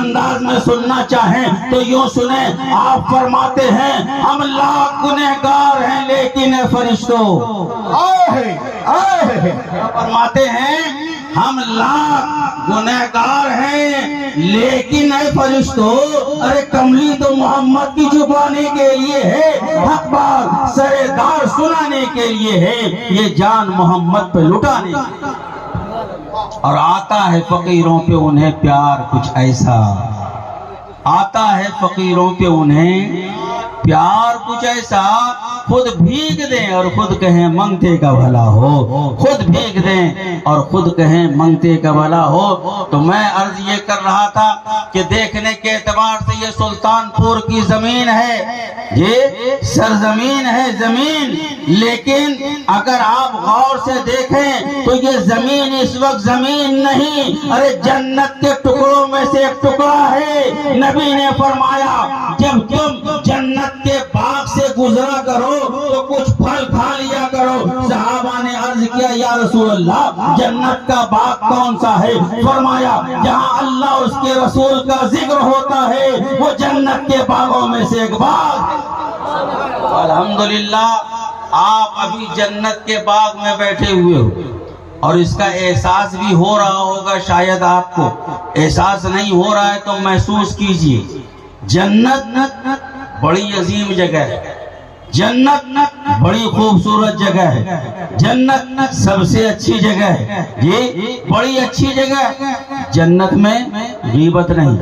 انداز میں سننا چاہیں تو یوں سنیں. آپ فرماتے ہیں ہم لاکھ گنہگار ہیں لیکن اے فرشتوں. فرماتے ہیں ہم لاکھ گنہگار ہیں لیکن اے فرشتوں. ارے کملی تو محمد کی چھپانے کے لیے ہے, حق بات سردار سنانے کے لیے ہے, یہ جان محمد پہ لٹانے کے لیے. اور آتا ہے فقیروں پہ انہیں پیار کچھ ایسا, آتا ہے فقیروں پہ انہیں پیار کچھ ایسا, خود بھیگ دیں اور خود کہیں منگتے کا بھلا ہو, خود بھیگ دیں اور خود کہیں منگتے کا بھلا ہو. تو میں عرض یہ کر رہا تھا کہ دیکھنے کے اعتبار سے یہ سلطان پور کی زمین ہے, یہ سرزمین ہے زمین, لیکن اگر آپ غور سے دیکھیں تو یہ زمین اس وقت زمین نہیں, ارے جنت کے ٹکڑوں میں سے ایک ٹکڑا ہے. نبی نے فرمایا جب تم جنت کے باغ سے گزرا کرو تو کچھ پھل کھا لیا کرو. صحابہ نے عرض کیا یا رسول اللہ جنت کا باغ کون سا ہے؟ فرمایا جہاں اللہ اور اس کے رسول کا ذکر ہوتا ہے وہ جنت کے باغوں میں سے ایک باغ ہے. الحمدللہ آپ ابھی جنت کے باغ میں بیٹھے ہوئے ہو اور اس کا احساس بھی ہو رہا ہوگا. شاید آپ کو احساس نہیں ہو رہا ہے تو محسوس کیجئے. جنت بڑی عظیم جگہ ہے, جنت بڑی خوبصورت جگہ ہے, جنت سب سے اچھی جگہ ہے, یہ بڑی اچھی جگہ ہے. جنت میں غیبت نہیں,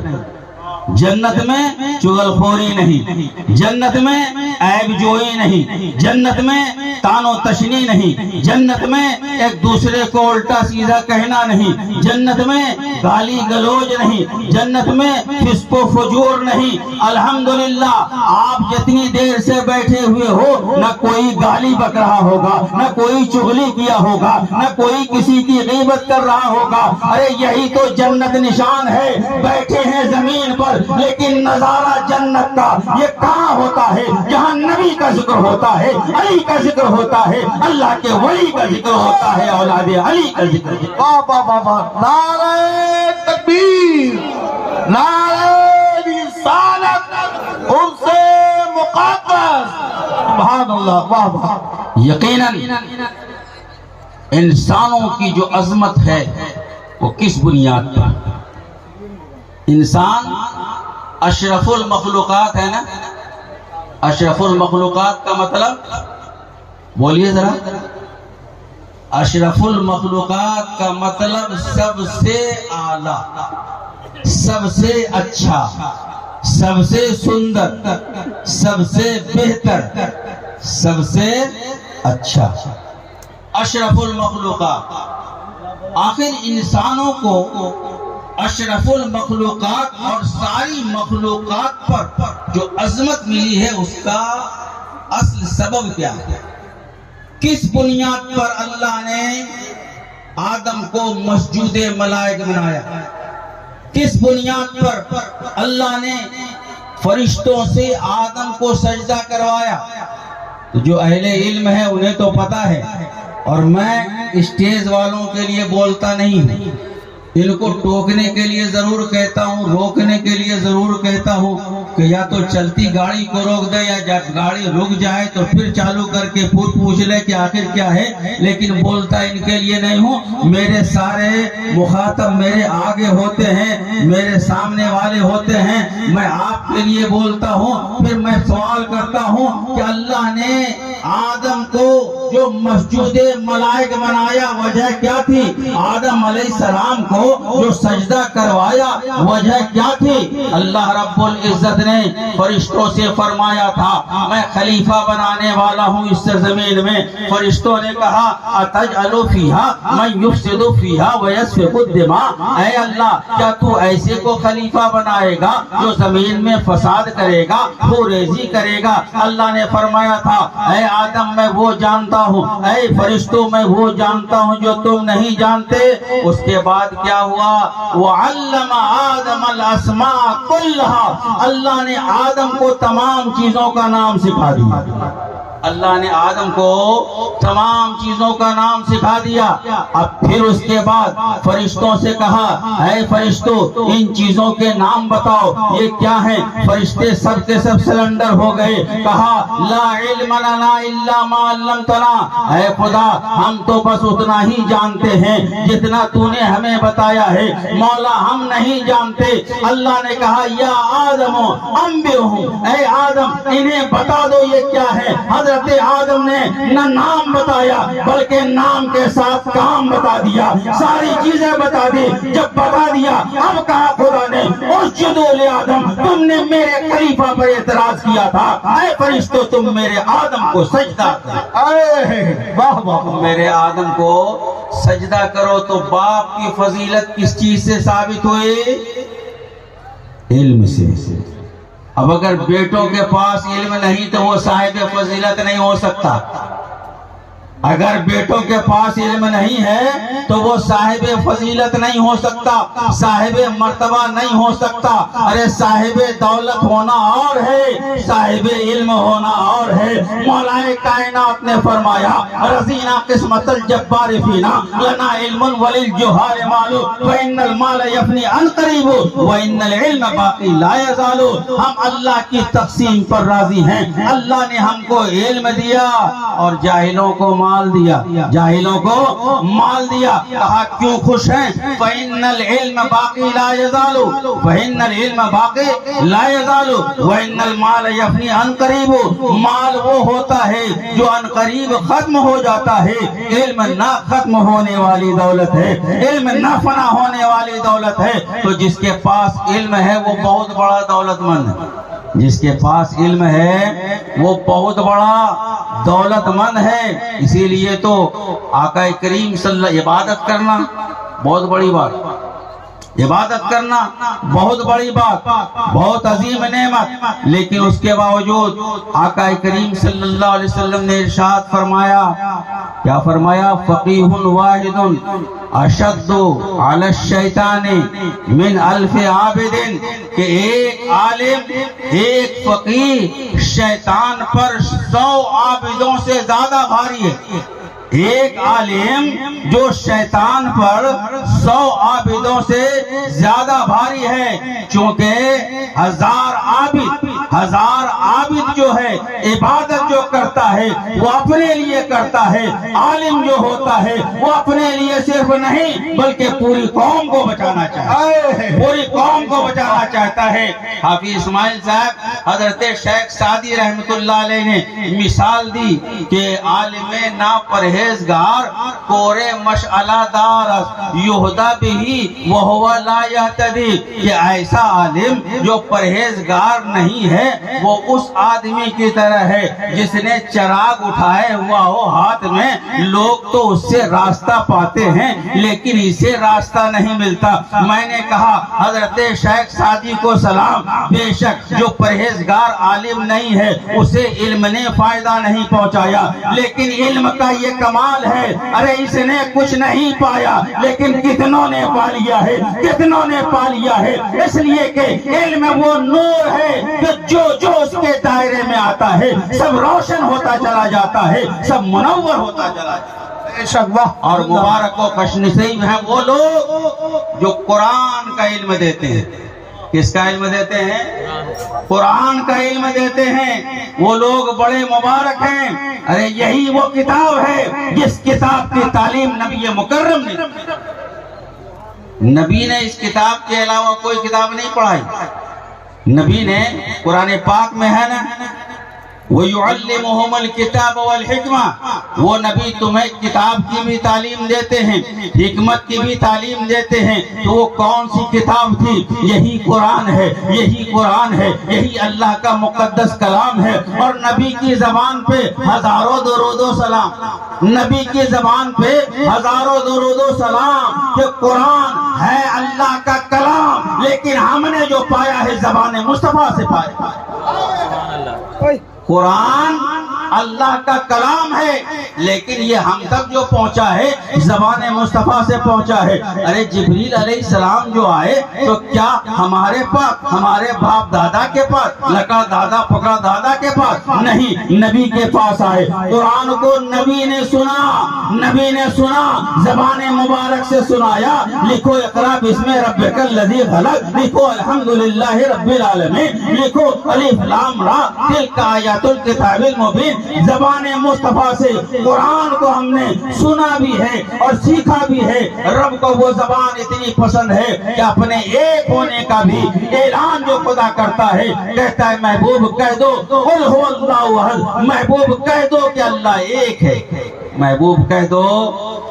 جنت میں چغل خوری نہیں, جنت میں عیب جوئی نہیں, جنت میں تان و تشنی نہیں, جنت میں ایک دوسرے کو الٹا سیدھا کہنا نہیں, جنت میں گالی گلوج نہیں, جنت میں فسق و فجور نہیں. الحمدللہ آپ جتنی دیر سے بیٹھے ہوئے ہو نہ کوئی گالی بک رہا ہوگا, نہ کوئی چغلی کیا ہوگا, نہ کوئی کسی کی غیبت کر رہا ہوگا. ارے یہی تو جنت نشان ہے. بیٹھے ہیں زمین پر لیکن نظارہ جنت کا یہ کہاں ہوتا ہے؟ جہاں نبی کا ذکر ہوتا ہے, علی کا ذکر ہوتا ہے, اللہ کے ولی کا ذکر ہوتا ہے, اولاد علی کا ذکر. واہ واہ واہ واہ, نعرہ تکبیر, نعرہ رسالت, ان سے مقدس, سبحان اللہ, واہ واہ. یقیناً انسانوں کی جو عظمت ہے وہ کس بنیاد پر؟ انسان اشرف المخلوقات ہے نا. اشرف المخلوقات کا مطلب بولیے ذرا. اشرف المخلوقات کا مطلب سب سے اعلیٰ, سب سے اچھا, سب سے سندر, سب سے بہتر, سب سے اچھا. اشرف المخلوقات. آخر انسانوں کو اشرف المخلوقات اور ساری مخلوقات پر جو عظمت ملی ہے اس کا اصل سبب کیا ہے؟ کس بنیاد پر اللہ نے آدم کو مسجود ملائک بنایا؟ کس بنیاد پر اللہ نے فرشتوں سے آدم کو سجدہ کروایا؟ جو اہل علم ہے انہیں تو پتا ہے, اور میں اسٹیج والوں کے لیے بولتا نہیں ہوں. ان کو ٹوکنے کے لیے ضرور کہتا ہوں, روکنے کے لیے ضرور کہتا ہوں کہ یا تو چلتی گاڑی کو روک دے یا جب گاڑی رک جائے تو پھر چالو کر کے پوچھ لے کہ آخر کیا ہے. لیکن بولتا ان کے لیے نہیں ہوں. میرے سارے مخاطب میرے آگے ہوتے ہیں, میرے سامنے والے ہوتے ہیں. میں آپ کے لیے بولتا ہوں. پھر میں سوال کرتا ہوں کہ اللہ نے آدم کو جو مسجود ملائک بنایا وجہ کیا تھی؟ آدم علیہ السلام کو جو سجدہ کروایا وجہ کیا تھی؟ اللہ رب العزت نے فرشتوں سے فرمایا تھا میں خلیفہ بنانے والا ہوں اس زمین میں. فرشتوں نے کہا اتجعل فیہا من یفسد فیہا ویسفک الدماء, اے اللہ کیا تو ایسے کو خلیفہ بنائے گا جو زمین میں فساد کرے گا, خوریزی کرے گا؟ اللہ نے فرمایا تھا اے آدم میں وہ جانتا ہوں, اے فرشتوں میں وہ جانتا ہوں جو تم نہیں جانتے. اس کے بعد کیا ہوا؟ وَعَلَّمَ آدَمَ الْأَسْمَاءَ كُلَّهَا, اللہ نے آدم کو تمام چیزوں کا نام سکھا دیا. اللہ نے آدم کو تمام چیزوں کا نام سکھا دیا. اب پھر اس کے بعد فرشتوں سے کہا اے فرشتوں ان چیزوں کے نام بتاؤ یہ کیا ہیں. فرشتے سب کے سب سلنڈر ہو گئے. کہا لا علم لنا الا ما علمتنا. اے خدا ہم تو بس اتنا ہی جانتے ہیں جتنا تو نے ہمیں بتایا ہے. مولا ہم نہیں جانتے. اللہ نے کہا یا آدم انبئہم. اے آدم انہیں بتا دو یہ کیا ہے. حضرت آدم نے نہ نام بتایا بلکہ نام کے ساتھ کام بتا دیا. ساری چیزیں بتا دی. جب بتا دیا اب کہا خدا نے اسجدوا لآدم. تم نے میرے خلیفہ پر اعتراض کیا تھا. اے فرشتوں تم میرے آدم کو سجدہ کرو. واہ واہ. میرے آدم کو سجدہ کرو. تو باپ کی فضیلت کس چیز سے ثابت ہوئی؟ علم سے. اب اگر بیٹوں کے پاس علم نہیں تو وہ صاحب فضیلت نہیں ہو سکتا. اگر بیٹوں کے پاس علم نہیں ہے تو وہ صاحب فضیلت نہیں ہو سکتا, صاحب مرتبہ نہیں ہو سکتا. ارے صاحب دولت ہونا اور ہے, صاحب علم ہونا اور ہے. مولا کائنات نے فرمایا رضینا قسمت الجبار فینا لنا علم وللجہال مال فإن المال یفنی عن قریب وإن العلم باقی لا یزال. ہم اللہ کی تقسیم پر راضی ہیں. اللہ نے ہم کو علم دیا اور جاہلوں کو مال دیا, جاہلوں کو مال دیا. کہا کیوں خوش ہیں؟ فإن العلم باقی لا یزال فإن العلم باقی لا یزال وإن المال یفنی عن قریب. مال وہ ہوتا ہے جو عن قریب ختم ہو جاتا ہے. علم نہ ختم ہونے والی دولت ہے, علم نہ فنا ہونے والی دولت ہے. تو جس کے پاس علم ہے وہ بہت بڑا دولت مند ہے. جس کے پاس علم ہے وہ بہت بڑا دولت مند ہے. اسی لیے تو آقا کریم صلی اللہ علیہ وسلم عبادت کرنا بہت بڑی بات, عبادت کرنا بہت بڑی بات, بہت عظیم نعمت. لیکن اس کے باوجود آقا کریم صلی اللہ علیہ وسلم نے ارشاد فرمایا, کیا فرمایا؟ فقیہ واحد اشد علی الشیطان من الف عابد. کہ ایک عالم, ایک فقیہ شیطان پر 100 عابدوں سے زیادہ بھاری ہے. ایک عالم جو شیطان پر 100 عابدوں سے زیادہ بھاری ہے. چونکہ 1000 عابد جو ہے عبادت جو کرتا ہے وہ اپنے لیے کرتا ہے. عالم جو ہوتا ہے وہ اپنے لیے صرف نہیں بلکہ پوری قوم کو بچانا چاہتا ہے, پوری قوم کو بچانا چاہتا ہے. حافظ اسماعیل صاحب حضرت شیخ سعدی رحمت اللہ علیہ نے مثال دی کہ عالم نا پرہیزگار کورے مشعلہ دار یہدا بھی وہو لا یہتدی. کہ ایسا عالم جو پرہیزگار نہیں ہے وہ اس آدمی کی طرح ہے جس نے چراغ اٹھائے ہوا ہو ہاتھ میں. لوگ تو اس سے راستہ پاتے ہیں لیکن اسے راستہ نہیں ملتا. میں نے کہا حضرت شیخ سعدی کو سلام, بے شک جو پرہیزگار عالم نہیں ہے اسے علم نے فائدہ نہیں پہنچایا, لیکن علم کا یہ کمال ہے. ارے اس نے کچھ نہیں پایا لیکن کتنوں نے پا لیا ہے, کتنوں نے پا لیا ہے. اس لیے کہ علم وہ نور ہے کہ جو اس کے دائرے میں آتا ہے سب روشن ہوتا چلا جاتا ہے, سب منور ہوتا چلا جاتا ہے. اور مبارک و خوش نصیب ہیں وہ لوگ جو قرآن کا علم دیتے ہیں. کس کا علم دیتے ہیں؟ قرآن کا علم دیتے ہیں. وہ لوگ بڑے مبارک ہیں. ارے یہی وہ کتاب ہے جس کتاب کی تعلیم نبی مکرم نے, نبی نے اس کتاب کے علاوہ کوئی کتاب نہیں پڑھائی. نبی نے قرآن پاک میں ہے نا وَيُعَلِّمُهُمُ الْكِتَابَ وَالْحِكْمَةَ. وہ نبی تمہیں کتاب کی بھی تعلیم دیتے ہیں, حکمت کی بھی تعلیم دیتے ہیں. تو وہ کون سی کتاب تھی؟ یہی قرآن ہے, یہی قرآن ہے, یہی اللہ کا مقدس کلام ہے. اور نبی کی زبان پہ ہزاروں درود و سلام, نبی کی زبان پہ ہزاروں درود و سلام. کہ قرآن ہے اللہ کا کلام لیکن ہم نے جو پایا ہے زبان مصطفیٰ سے پایا. قرآن اللہ کا کلام ہے، لیکن یہ ہم تک جو پہنچا ہے زبان مصطفیٰ سے پہنچا ہے۔ ارے جبریل علیہ السلام جو آئے تو کیا ہمارے پاس، ہمارے باپ دادا کے پاس، لکڑ دادا پکڑا دادا کے پاس نہیں، نبی کے پاس آئے۔ قرآن کو نبی نے سنا، نبی نے سنا، زبان مبارک سے سنایا۔ لکھو اقرا بسم ربک الذی خلق، لکھو الحمدللہ رب العالمین، لکھو الف لام را تلک آیات الکتاب المبین۔ زبان مصطفیٰ سے قرآن کو ہم نے سنا بھی ہے اور سیکھا بھی ہے۔ رب کو وہ زبان اتنی پسند ہے کہ اپنے ایک ہونے کا بھی اعلان جو خدا کرتا ہے، کہتا ہے محبوب کہہ دو قل هو اللہ احد، محبوب کہہ دو کہ اللہ ایک ہے، محبوب کہہ دو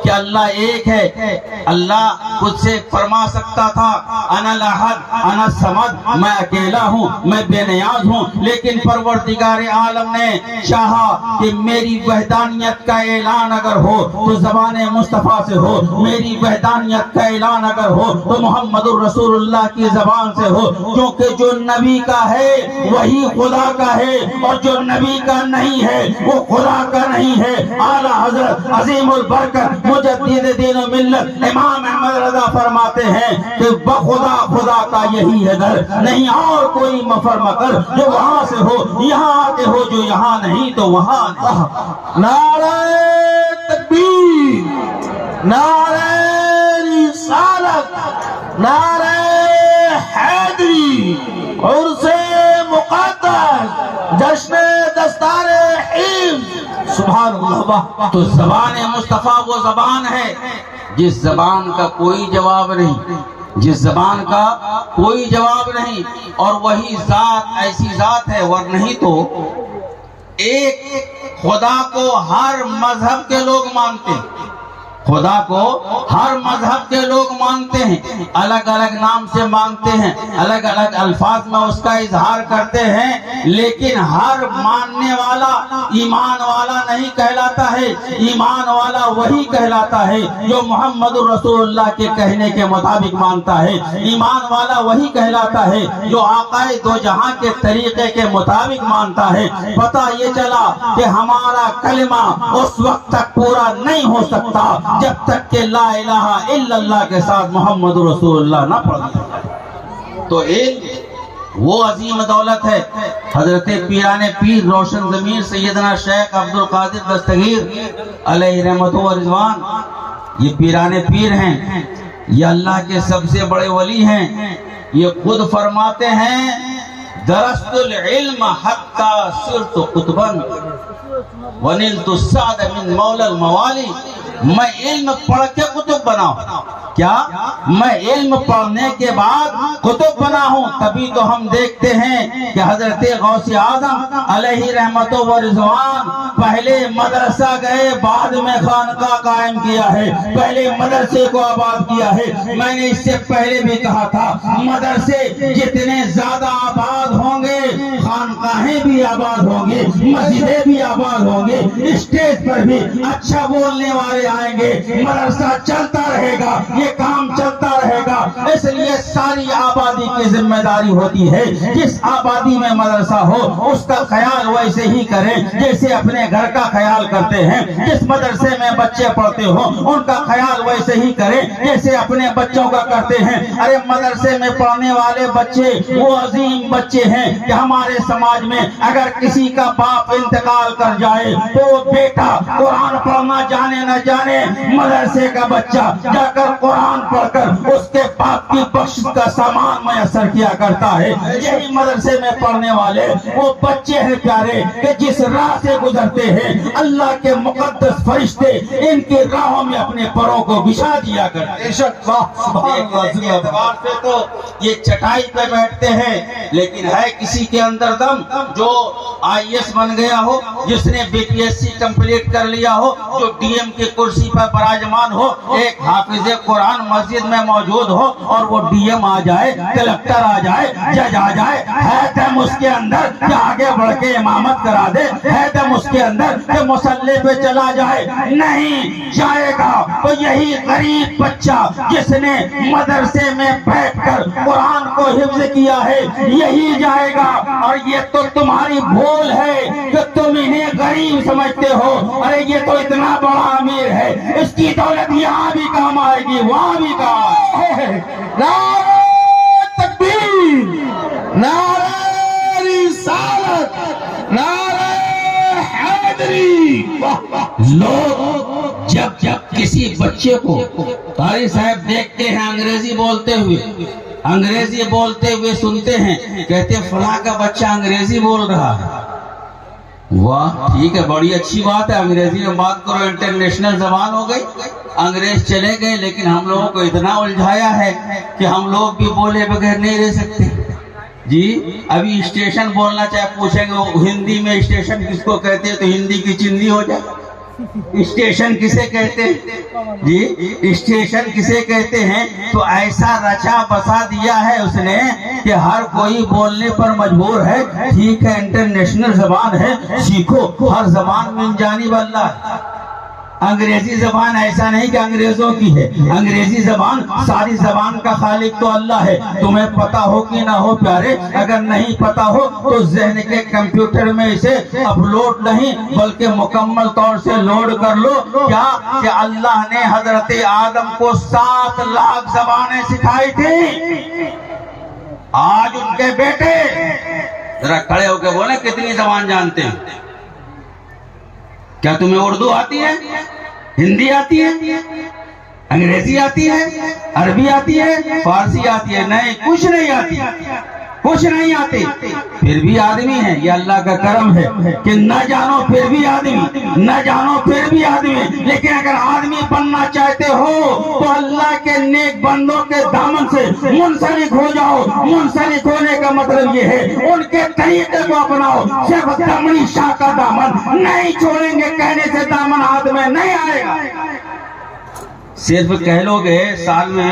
کہ اللہ ایک ہے۔ اللہ خود سے فرما سکتا تھا انا الاحد انا الصمد، میں اکیلا ہوں، میں بے نیاز ہوں، لیکن پروردگار عالم نے چاہا کہ میری وحدانیت کا اعلان اگر ہو تو زبان مصطفیٰ سے ہو، میری وحدانیت کا اعلان اگر ہو تو محمد الرسول اللہ کی زبان سے ہو، کیونکہ جو نبی کا ہے وہی خدا کا ہے، اور جو نبی کا نہیں ہے وہ خدا کا نہیں ہے۔ اعلیٰ حضرت عظیم البرکت مجدد دین و ملت امام احمد رضا فرماتے ہیں کہ بخدا خدا کا یہی ہے در، نہیں اور کوئی مفر مکر، جو وہاں سے ہو یہاں آتے ہو، جو یہاں نہیں تو وہاں نہیں۔ نعرہ تکبیر، نعرہ رسالت، نعرہ حیدری، عرس مقدس، جشن دستار حفظ، سبحان اللہ۔ تو زبان مصطفیٰ وہ زبان ہے جس زبان کا کوئی جواب نہیں، جس زبان کا کوئی جواب نہیں، اور وہی ذات ایسی ذات ہے، ورنہ نہیں تو ایک خدا کو ہر مذہب کے لوگ مانتے ہیں، خدا کو ہر مذہب کے لوگ مانتے ہیں، الگ الگ نام سے مانتے ہیں، الگ الگ الفاظ میں اس کا اظہار کرتے ہیں، لیکن ہر ماننے والا ایمان والا نہیں کہلاتا ہے۔ ایمان والا وہی کہلاتا ہے جو محمد الرسول اللہ کے کہنے کے مطابق مانتا ہے، ایمان والا وہی کہلاتا ہے جو آقا دو جہاں کے طریقے کے مطابق مانتا ہے۔ پتہ یہ چلا کہ ہمارا کلمہ اس وقت تک پورا نہیں ہو سکتا جب تک کہ لا الہ الا اللہ کے ساتھ محمد رسول اللہ نہ پڑھ جائے۔ تو علم وہ عظیم دولت ہے۔ حضرت پیران پیر روشن ضمیر سیدنا شیخ عبد القادر دستگیر علیہ رحمت و رضوان، یہ پیران پیر ہیں، یہ اللہ کے سب سے بڑے ولی ہیں۔ یہ خود فرماتے ہیں درست العلم حتی صرت قطبا ونلت السعد من مولا الموالی، میں علم پڑھ کے قطب بنا ہوں۔ کیا میں علم پڑھنے کے بعد قطب بنا ہوں؟ تبھی تو ہم دیکھتے ہیں کہ حضرت غوث اعظم علیہ رحمت و رضوان پہلے مدرسہ گئے، بعد میں خانقاہ قائم کیا ہے، پہلے مدرسے کو آباد کیا ہے۔ میں نے اس سے پہلے بھی کہا تھا مدرسے جتنے زیادہ آباد ہوں گے خانقاہیں بھی آباد ہوں گے، مسجدیں بھی آباد ہوں گے، اسٹیج پر بھی اچھا بولنے والے آئیں گے، مدرسہ چلتا رہے گا، یہ کام چلتا رہے گا۔ اس لیے ساری آبادی کی ذمہ داری ہوتی ہے جس آبادی میں مدرسہ ہو اس کا خیال ویسے ہی کریں جیسے اپنے گھر کا خیال کرتے ہیں۔ جس مدرسے میں بچے پڑھتے ہوں ان کا خیال ویسے ہی کریں جیسے اپنے بچوں کا کرتے ہیں۔ ارے مدرسے میں پڑھنے والے بچے وہ عظیم بچے ہیں کہ ہمارے سماج میں اگر کسی کا باپ انتقال کر جائے تو وہ بیٹا قرآن پڑھنا جانے نہ جانے، مدرسے کا بچہ جا کر قرآن پڑھ کر اس کے باپ کی بخشش کا سامان میسر کیا کرتا ہے۔ یہی مدرسے میں پڑھنے والے وہ بچے ہیں پیارے کہ جس راہ سے گزرتے ہیں اللہ کے مقدس فرشتے ان کی راہوں میں اپنے پروں کو بچھا دیا کرتے ہیں۔ اعتبار سے تو یہ چٹائی پہ بیٹھتے ہیں، لیکن ہے کسی کے اندر دم جو IAS بن گیا ہو، جس نے BPSC کمپلیٹ کر لیا ہو، جو DM کی کرسی پر براجمان ہو، ایک حافظ قرآن مسجد میں موجود ہو اور وہ DM آ جائے، کلکٹر آ جائے، جج آ جائے، ہے دم اس کے اندر کہ آگے بڑھ کے امامت کرا دے، ہے دم اس کے اندر کہ مصلی پہ چلا جائے، نہیں جائے گا۔ تو یہی غریب بچہ جس نے مدرسے میں بیٹھ کر قرآن کو حفظ کیا ہے یہی جائے گا، اور یہ تو تم تمہاری بھول ہے کہ تم انہیں غریب سمجھتے ہو. ارے یہ تو اتنا بڑا امیر ہے, اس کی دولت یہاں بھی کام آئے گی, وہاں بھی کام آئے گی. نعرہ تکبیر, نعرہ رسالت, نعرہ حیدری. لوگ جب کسی بچے کو قاری صاحب دیکھتے ہیں انگریزی بولتے ہوئے سنتے ہیں, کہتے ہیں فلاں کا بچہ انگریزی بول رہا ہے. واہ, ٹھیک ہے, بڑی اچھی بات ہے, انگریزی میں بات کرو, انٹرنیشنل زبان ہو گئی. انگریز چلے گئے لیکن ہم لوگوں کو اتنا الجھایا ہے کہ ہم لوگ بھی بولے بغیر نہیں رہ سکتے. جی ابھی اسٹیشن بولنا چاہے پوچھیں گے ہندی میں اسٹیشن کس کو کہتے ہیں, تو ہندی کی چندی ہو جائے. اسٹیشن کسے کہتے ہیں جی, اسٹیشن کسے کہتے ہیں؟ تو ایسا رچا بسا دیا ہے اس نے کہ ہر کوئی بولنے پر مجبور ہے. ٹھیک ہے, انٹرنیشنل زبان ہے, سیکھو, ہر زبان من جانب اللہ. انگریزی زبان ایسا نہیں کہ انگریزوں کی ہے, انگریزی زبان ساری زبان کا خالق تو اللہ ہے. تمہیں پتا ہو کہ نہ ہو پیارے, اگر نہیں پتا ہو تو ذہن کے کمپیوٹر میں اسے اپلوڈ نہیں بلکہ مکمل طور سے لوڈ کر لو. کیا کہ اللہ نے حضرت آدم کو 7 لاکھ زبانیں سکھائی تھی. آج ان کے بیٹے ذرا کھڑے ہو کے بولے کتنی زبان جانتے ہیں؟ کیا تمہیں اردو آتی ہے, ہندی آتی ہے, انگریزی آتی ہے, عربی آتی ہے, فارسی آتی ہے؟ نہیں, کچھ نہیں آتی, کچھ نہیں آتی. پھر بھی آدمی ہے, یہ اللہ کا کرم ہے کہ نہ جانو پھر بھی آدمی, نہ جانو پھر بھی آدمی. لیکن اگر آدمی بننا چاہتے ہو تو اللہ کے نیک بندوں کے دامن سے منسلک ہو جاؤ. منسلک ہونے کا مطلب یہ ہے ان کے طریقے کو اپناؤ. صرف دمنی شاہ کا دامن نہیں چھوڑیں گے کہنے سے دامن ہاتھ میں نہیں آئے گا. صرف کہہ لو گے سال میں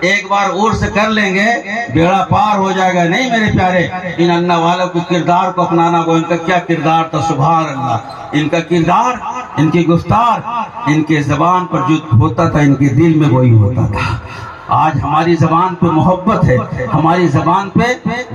ایک بار عرس کر لیں گے بیڑا پار ہو جائے گا. نہیں میرے پیارے, ان اللہ والوں کے کردار کو اپنانا. کو ان کا کیا کردار تھا, سبحان اللہ. ان کا کردار, ان کی گفتار, ان کے زبان پر جو ہوتا تھا ان کے دل میں وہی ہوتا تھا. آج ہماری زبان پہ محبت ہے, ہماری زبان پہ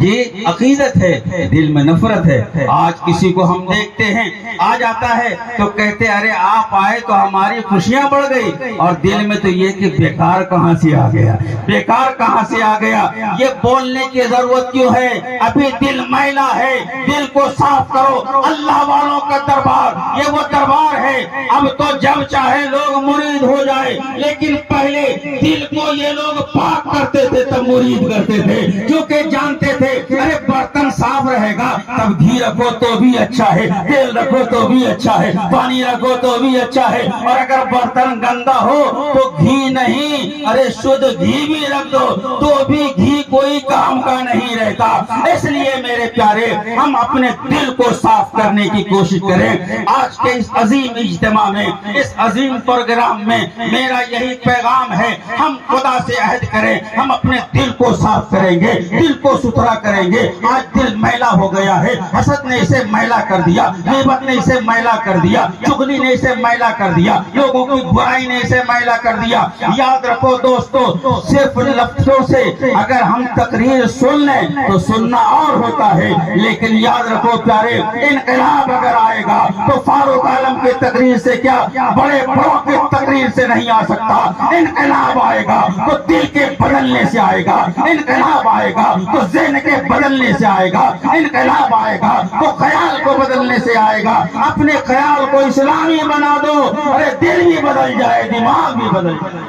جی عقیدت ہے, دل میں نفرت ہے. آج کسی کو ہم دیکھتے ہیں آ جاتا ہے تو کہتے ارے آپ آئے تو ہماری خوشیاں بڑھ گئی, اور دل میں تو یہ کہ بیکار کہاں سے آ گیا, بیکار کہاں سے آ گیا. یہ بولنے کی ضرورت کیوں ہے؟ ابھی دل میلا ہے, دل کو صاف کرو. اللہ والوں کا دربار یہ وہ دربار ہے. اب تو جب چاہے لوگ مرید ہو جائے, لیکن پہلے دل کو یہ لوگ پاک کرتے تھے تب مرید کرتے تھے, کیونکہ جانتے تھے ارے برتن صاف رہے گا تب گھی رکھو تو بھی اچھا ہے, تیل رکھو تو بھی اچھا ہے, پانی رکھو تو بھی اچھا ہے. اور اگر برتن گندا ہو تو گھی نہیں, ارے شدھ گھی بھی رکھ دو تو بھی گھی کوئی کام کا نہیں رہتا. اس لیے میرے پیارے ہم اپنے دل کو صاف کرنے کی کوشش کریں. آج کے اس عظیم اجتماع میں, اس عظیم پروگرام میں میرا یہی پیغام ہے, ہم خدا سے عہد کریں, ہم اپنے دل کو صاف کریں گے, دل کو ستھرا کریں گے. آج دل میلا ہو گیا ہے, حسد نے اسے میلا کر دیا, غیبت نے اسے میلا کر دیا, چغلی نے اسے میلا کر دیا, لوگوں کی برائی نے اسے میلا کر دیا. یاد رکھو دوستو, صرف لفظوں سے اگر ہم تقریر سن لیں تو سننا اور ہوتا ہے, لیکن یاد رکھو پیارے, انقلاب اگر آئے گا تو فاروق عالم کی تقریر سے کیا, بڑے بڑوں کی تقریر سے نہیں آ سکتا. انقلاب آئے گا تو دل کے بدلنے سے آئے گا, انقلاب آئے گا تو ذہن کے بدلنے سے آئے گا, انقلاب آئے گا تو خیال کو بدلنے سے آئے گا. اپنے خیال کو اسلامی بنا دو, ارے دل بھی بدل جائے, دماغ بھی بدل جائے,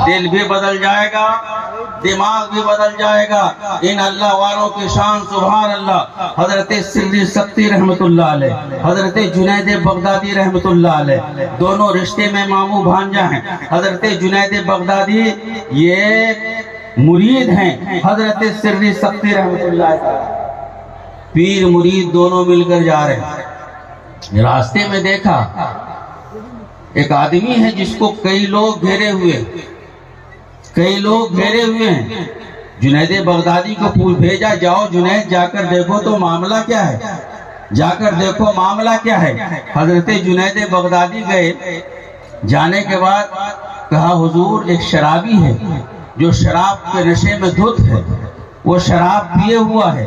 دل بھی بدل جائے گا, دماغ بھی بدل جائے گا. ان اللہ والوں کی شان سبحان اللہ. حضرت سری سختی رحمت اللہ علیہ, حضرت جنید بغدادی رحمت اللہ علیہ, دونوں رشتے میں ماموں بھانجا ہیں. حضرت جنید بغدادی یہ مرید ہیں حضرت سری سختی رحمت اللہ علیہ, پیر مرید دونوں مل کر جا رہے ہیں. راستے میں دیکھا ایک آدمی ہے جس کو کئی لوگ گھیرے ہوئے, کئی لوگ گھیرے ہوئے ہیں. جنید بغدادی کو پھول بھیجا, جاؤ جنید جا کر دیکھو تو معاملہ کیا ہے, جا کر دیکھو معاملہ کیا ہے. حضرت جنید بغدادی گئے, جانے کے بعد کہا حضور ایک شرابی ہے جو شراب کے نشے میں دھت ہے, وہ شراب پیے ہوا ہے,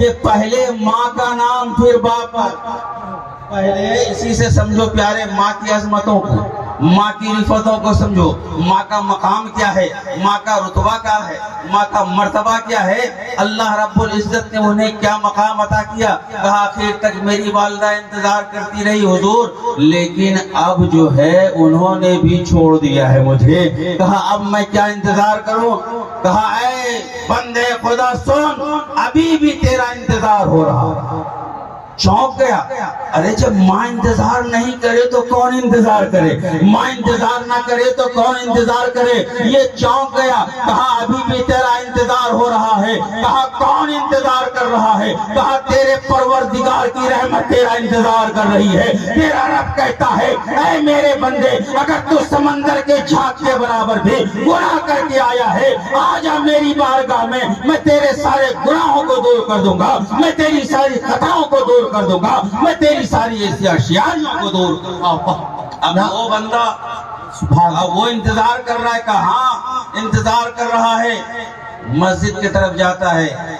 کہ پہلے ماں کا نام پھر باپ کا. پہلے اسی سے سمجھو پیارے ماں کی عظمتوں کو, ماں کی رفتوں کو سمجھو, ماں کا مقام کیا ہے, ماں کا رتبہ کیا ہے, ماں کا مرتبہ کیا ہے, اللہ رب العزت نے انہیں کیا مقام عطا کیا. کہا آخر تک میری والدہ انتظار کرتی رہی حضور, لیکن اب جو ہے انہوں نے بھی چھوڑ دیا ہے مجھے. کہا اب میں کیا انتظار کروں. کہا اے بندے خدا سن, ابھی بھی تیرا انتظار ہو رہا. چونک گیا, ارے جب ماں انتظار نہیں کرے تو کون انتظار کرے, ماں انتظار نہ کرے تو کون انتظار کرے. یہ چونک گیا. کہا ابھی بھی تیرا انتظار ہو رہا ہے. کہا کون انتظار کر رہا ہے. کہا تیرے پروردگار کی رحمت تیرا انتظار کر رہی ہے. تیرا رب کہتا ہے اے میرے بندے, اگر تو سمندر کے جھاگ کے برابر بھی گناہ کر کے آیا ہے, آجا میری بارگاہ میں تیرے سارے گناہوں کو دور کر دوں گا, میں تیری ساری خطاؤں کو دور کر دوں گا, میں تیری ساری ایسی اشیاء کو دور کر دوں گا. اب وہ بندہ وہ انتظار کر رہا ہے. کہاں انتظار کر رہا ہے, مسجد کی طرف جاتا ہے.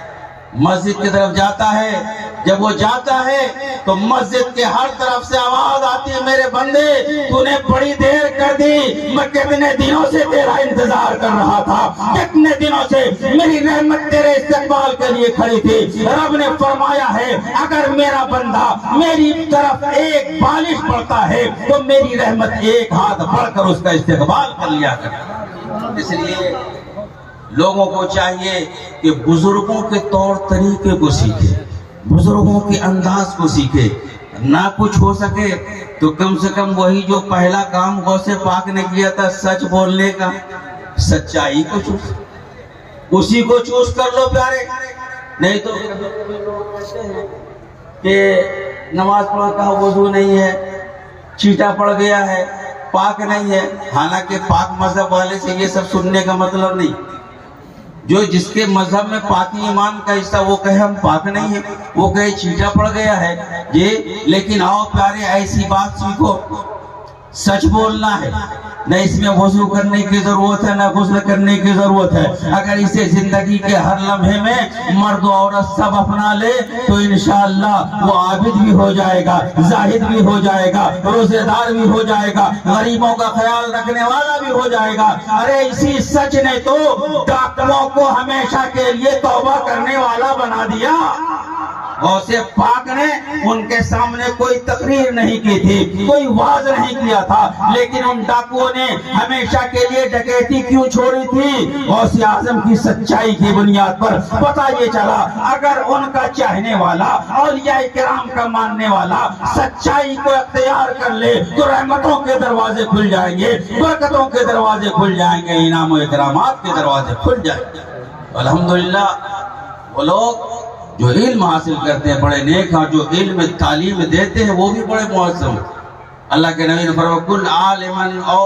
مسجد کی طرف جاتا ہے. جب وہ جاتا ہے تو مسجد کے ہر طرف سے آواز آتی ہے, میرے بندے تو نے بڑی دیر کر دی, میں کتنے دنوں سے تیرا انتظار کر رہا تھا, کتنے دنوں سے میری رحمت تیرے استقبال کے لیے کھڑی تھی. رب نے فرمایا ہے اگر میرا بندہ میری طرف ایک بالش پڑتا ہے تو میری رحمت ایک ہاتھ بڑھ کر اس کا استقبال کر لیا کر. اس لیے لوگوں کو چاہیے کہ بزرگوں کے طور طریقے کو سیکھے, بزرگوں کے انداز کو سیکھے. نہ کچھ ہو سکے تو کم سے کم وہی جو پہلا کام غوث پاک نے کیا تھا, سچ بولنے کا, سچائی کو چوز, اسی کو چوز کر لو پیارے. نہیں تو کہ نماز پڑھ کا وضو نہیں ہے, چیٹا پڑ گیا ہے, پاک نہیں ہے. حالانکہ پاک مذہب والے سے یہ سب سننے کا مطلب نہیں. جو جس کے مذہب میں پاکی ایمان کا حصہ وہ کہے ہم پاک نہیں ہیں, وہ کہے چیٹا پڑ گیا ہے یہ. لیکن آؤ پیارے ایسی بات سیکھو, سچ بولنا ہے. نہ اس میں وضو کرنے کی ضرورت ہے, نہ غسل کرنے کی ضرورت ہے. اگر اسے زندگی کے ہر لمحے میں مرد و عورت سب اپنا لے تو انشاءاللہ وہ عابد بھی ہو جائے گا, زاہد بھی ہو جائے گا, روزے دار بھی ہو جائے گا, غریبوں کا خیال رکھنے والا بھی ہو جائے گا. ارے اسی سچ نے تو ڈاکوؤں کو ہمیشہ کے لیے توبہ کرنے والا بنا دیا. غوث پاک نے ان کے سامنے کوئی تقریر نہیں کی تھی, کوئی واعظ نہیں کیا تھا, لیکن ان ڈاکوؤں نے ہمیشہ کے لیے ڈکیتی کیوں چھوڑی تھی؟ غوث اعظم کی سچائی کی بنیاد پر. پتہ یہ چلا اگر ان کا چاہنے والا, اولیاء کرام کا ماننے والا سچائی کو اختیار کر لے تو رحمتوں کے دروازے کھل جائیں گے, برکتوں کے دروازے کھل جائیں گے, انعام و اکرامات کے دروازے کھل جائیں گے. الحمدللہ وہ لوگ جو علم حاصل کرتے ہیں بڑے نیک ہیں, جو علم تعلیم دیتے ہیں وہ بھی بڑے معظم. اللہ کے نبی نے فرمایا کل عالمن او